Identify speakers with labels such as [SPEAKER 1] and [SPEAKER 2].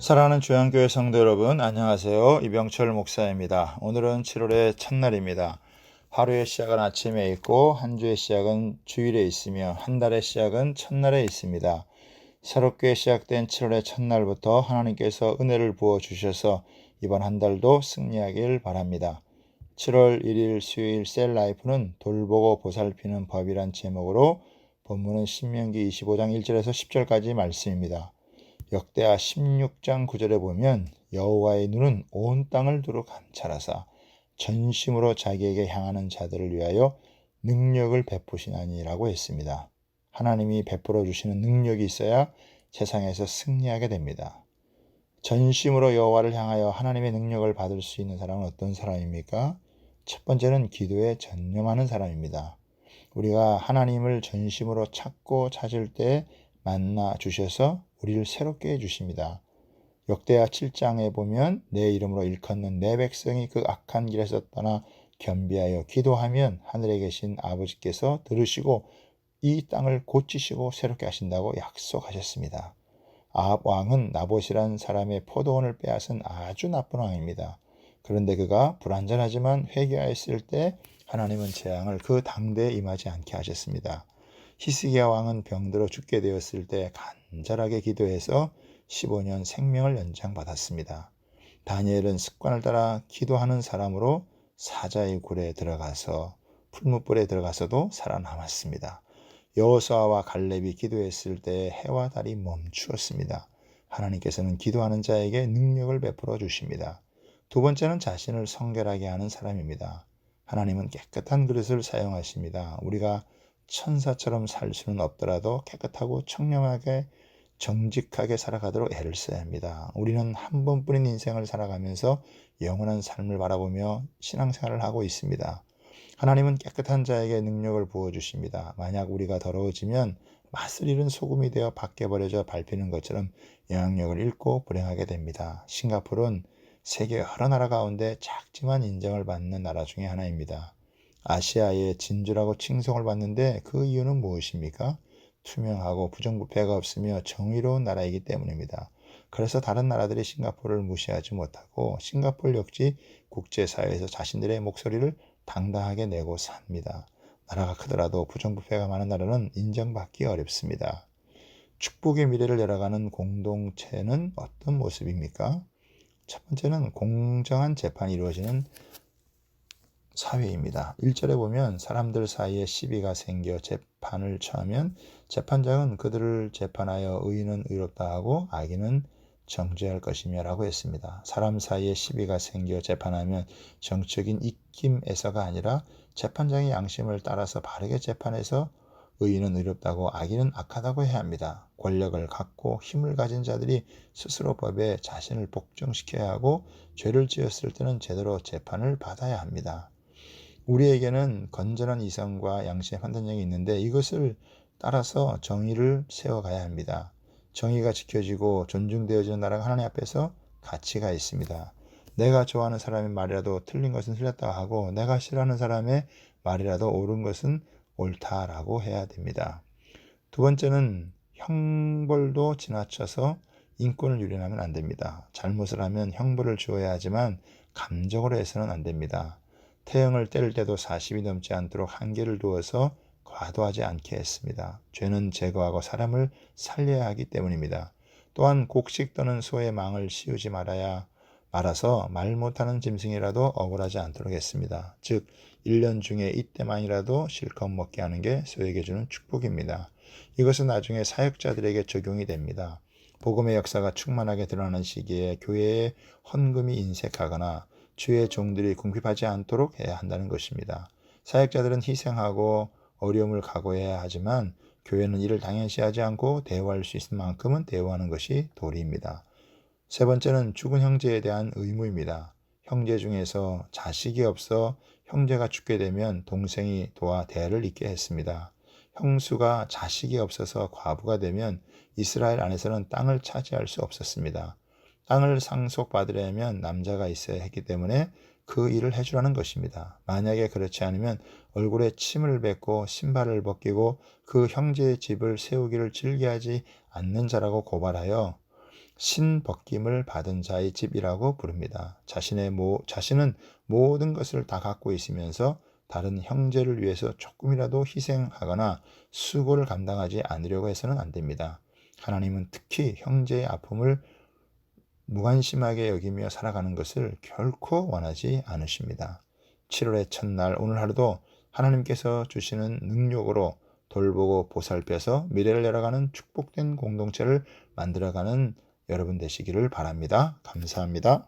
[SPEAKER 1] 사랑하는 주양교회 성도 여러분, 안녕하세요. 이병철 목사입니다. 오늘은 7월의 첫날입니다. 하루의 시작은 아침에 있고 한 주의 시작은 주일에 있으며 한 달의 시작은 첫날에 있습니다. 새롭게 시작된 7월의 첫날부터 하나님께서 은혜를 부어주셔서 이번 한 달도 승리하길 바랍니다. 7월 1일 수요일 셀라이프는 돌보고 보살피는 법이란 제목으로 본문은 신명기 25장 1절에서 10절까지 말씀입니다. 역대하 16장 9절에 보면 여호와의 눈은 온 땅을 두루 감찰하사 전심으로 자기에게 향하는 자들을 위하여 능력을 베푸시나니라고 했습니다. 하나님이 베풀어 주시는 능력이 있어야 세상에서 승리하게 됩니다. 전심으로 여호와를 향하여 하나님의 능력을 받을 수 있는 사람은 어떤 사람입니까? 첫 번째는 기도에 전념하는 사람입니다. 우리가 하나님을 전심으로 찾고 찾을 때 만나 주셔서 우리를 새롭게 해주십니다. 역대하 7장에 보면 내 이름으로 일컫는 내 백성이 그 악한 길에서 떠나 겸비하여 기도하면 하늘에 계신 아버지께서 들으시고 이 땅을 고치시고 새롭게 하신다고 약속하셨습니다. 아합 왕은 나봇이란 사람의 포도원을 빼앗은 아주 나쁜 왕입니다. 그런데 그가 불완전하지만 회개하였을 때 하나님은 재앙을 그 당대에 임하지 않게 하셨습니다. 히스기야 왕은 병들어 죽게 되었을 때 간절하게 기도해서 15년 생명을 연장받았습니다. 다니엘은 습관을 따라 기도하는 사람으로 사자의 굴에 들어가서 풀무불에 들어가서도 살아남았습니다. 여호수아와 갈렙이 기도했을 때 해와 달이 멈추었습니다. 하나님께서는 기도하는 자에게 능력을 베풀어 주십니다. 두 번째는 자신을 성결하게 하는 사람입니다. 하나님은 깨끗한 그릇을 사용하십니다. 우리가 천사처럼 살 수는 없더라도 깨끗하고 청렴하게 정직하게 살아가도록 애를 써야 합니다. 우리는 한 번뿐인 인생을 살아가면서 영원한 삶을 바라보며 신앙생활을 하고 있습니다. 하나님은 깨끗한 자에게 능력을 부어주십니다. 만약 우리가 더러워지면 맛을 잃은 소금이 되어 밖에 버려져 밟히는 것처럼 영향력을 잃고 불행하게 됩니다. 싱가포르는 세계 여러 나라 가운데 작지만 인정을 받는 나라 중에 하나입니다. 아시아의 진주라고 칭송을 받는데 그 이유는 무엇입니까? 투명하고 부정부패가 없으며 정의로운 나라이기 때문입니다. 그래서 다른 나라들이 싱가포르를 무시하지 못하고 싱가포르 역시 국제사회에서 자신들의 목소리를 당당하게 내고 삽니다. 나라가 크더라도 부정부패가 많은 나라는 인정받기 어렵습니다. 축복의 미래를 열어가는 공동체는 어떤 모습입니까? 첫 번째는 공정한 재판이 이루어지는 사회입니다. 1절에 보면 사람들 사이에 시비가 생겨 재판을 처하면 재판장은 그들을 재판하여 의인은 의롭다 하고 악인은 정죄할 것이며 라고 했습니다. 사람 사이에 시비가 생겨 재판하면 정적인 입김에서가 아니라 재판장의 양심을 따라서 바르게 재판해서 의인은 의롭다고 악인은 악하다고 해야 합니다. 권력을 갖고 힘을 가진 자들이 스스로 법에 자신을 복종시켜야 하고 죄를 지었을 때는 제대로 재판을 받아야 합니다. 우리에게는 건전한 이성과 양심의 판단력이 있는데 이것을 따라서 정의를 세워가야 합니다. 정의가 지켜지고 존중되어지는 나라가 하나님 앞에서 가치가 있습니다. 내가 좋아하는 사람의 말이라도 틀린 것은 틀렸다 하고 내가 싫어하는 사람의 말이라도 옳은 것은 옳다라고 해야 됩니다. 두 번째는 형벌도 지나쳐서 인권을 유린하면 안 됩니다. 잘못을 하면 형벌을 주어야 하지만 감정으로 해서는 안 됩니다. 태형을 때릴 때도 40이 넘지 않도록 한계를 두어서 과도하지 않게 했습니다. 죄는 제거하고 사람을 살려야 하기 때문입니다. 또한 곡식 떠는 소의 망을 씌우지 말아서 말 못하는 짐승이라도 억울하지 않도록 했습니다. 즉 1년 중에 이때만이라도 실컷 먹게 하는 게 소에게 주는 축복입니다. 이것은 나중에 사역자들에게 적용이 됩니다. 복음의 역사가 충만하게 드러나는 시기에 교회에 헌금이 인색하거나 주의 종들이 궁핍하지 않도록 해야 한다는 것입니다. 사역자들은 희생하고 어려움을 각오해야 하지만 교회는 이를 당연시하지 않고 대우할 수 있을 만큼은 대우하는 것이 도리입니다. 세 번째는 죽은 형제에 대한 의무입니다. 형제 중에서 자식이 없어 형제가 죽게 되면 동생이 도와 대를 잇게 했습니다. 형수가 자식이 없어서 과부가 되면 이스라엘 안에서는 땅을 차지할 수 없었습니다. 땅을 상속받으려면 남자가 있어야 했기 때문에 그 일을 해주라는 것입니다. 만약에 그렇지 않으면 얼굴에 침을 뱉고 신발을 벗기고 그 형제의 집을 세우기를 즐겨하지 않는 자라고 고발하여 신벗김을 받은 자의 집이라고 부릅니다. 자신은 모든 것을 다 갖고 있으면서 다른 형제를 위해서 조금이라도 희생하거나 수고를 감당하지 않으려고 해서는 안 됩니다. 하나님은 특히 형제의 아픔을 무관심하게 여기며 살아가는 것을 결코 원하지 않으십니다. 7월의 첫날 오늘 하루도 하나님께서 주시는 능력으로 돌보고 보살펴서 미래를 열어가는 축복된 공동체를 만들어가는 여러분 되시기를 바랍니다. 감사합니다.